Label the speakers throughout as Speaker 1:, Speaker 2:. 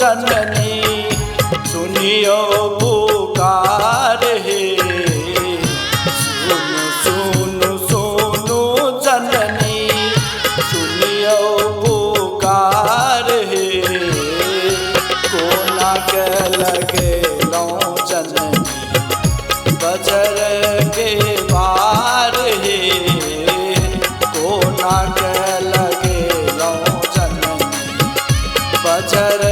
Speaker 1: जननी सुनियो पुकार हे। सुन सुन सुनो जननी सुनियो पुकार हे। कोना के लगे लो जननी बजर के बार हे। कोना के लगे लो जननी बजर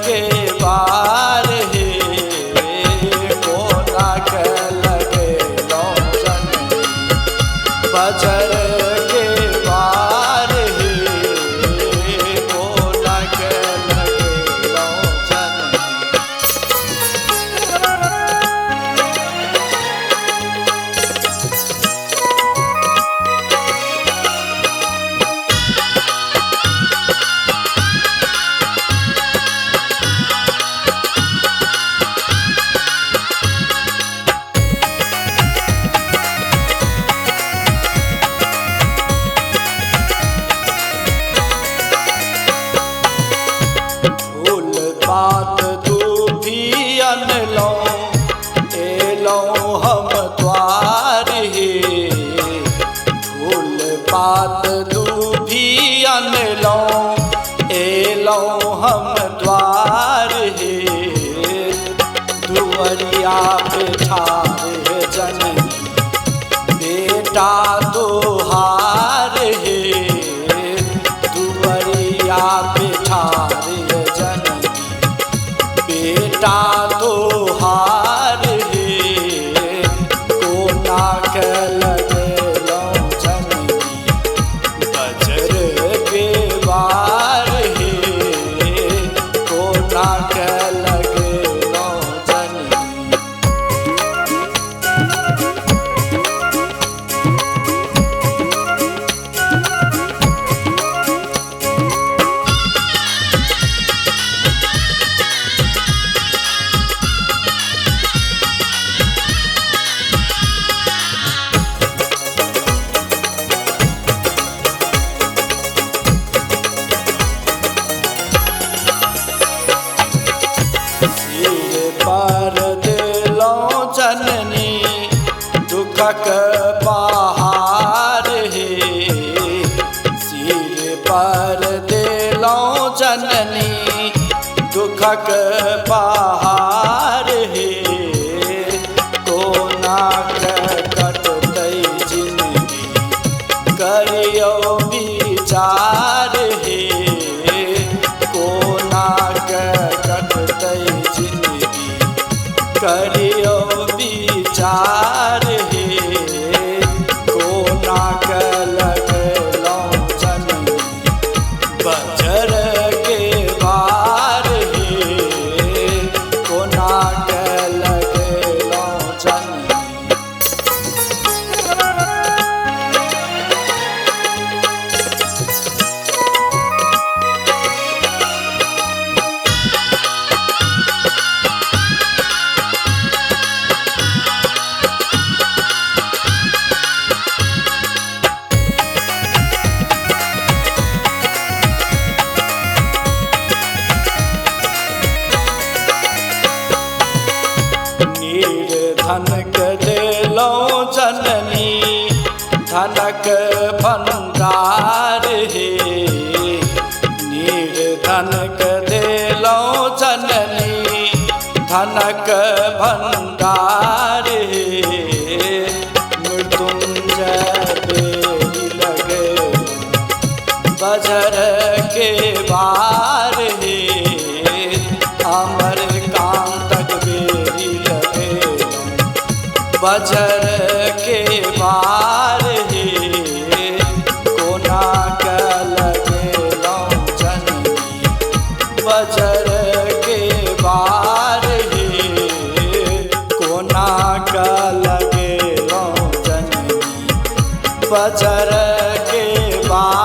Speaker 1: के बार हे। कोना के लगे लो जननी बजर के बार हे। कोना के लगे लो जननी। बात तू भी अनलो एलो हम द्वार हे। फूल बात तू भी अनलो एलो हम द्वार हे। दुआरिया पे ठाड़ जननी बेटा तोहार हे। दुआरिया पे ठाड़ बेटा तोहार हे। कोना के लगे लो जननी बजर के बार हे। कोना के लगे लो जननी। पर दिलो जननी दुखक पहाड़ हे। सिर पर दिलो जननी दुखक पहाड़ हे। कोना के कटतै जिंदगी करियो विचार हे। कोना के कटतै जिंदगी करियो विचार हे। कोना के लगे लो जननी बजर के बार हे। कोना के लगे लो जननी। धनक दिलो जननी धनक भंडार हे। निर्धनक दिलो जननी धनक भंडार हे। मृत्युंजय बेरी लगे बजर के बार हे। अमरकांतक बेरी लगे बजर के बार हे। कोना के लगे लो जननी बजर के बार हे। कोना के लगे लो जननी बजर के बार।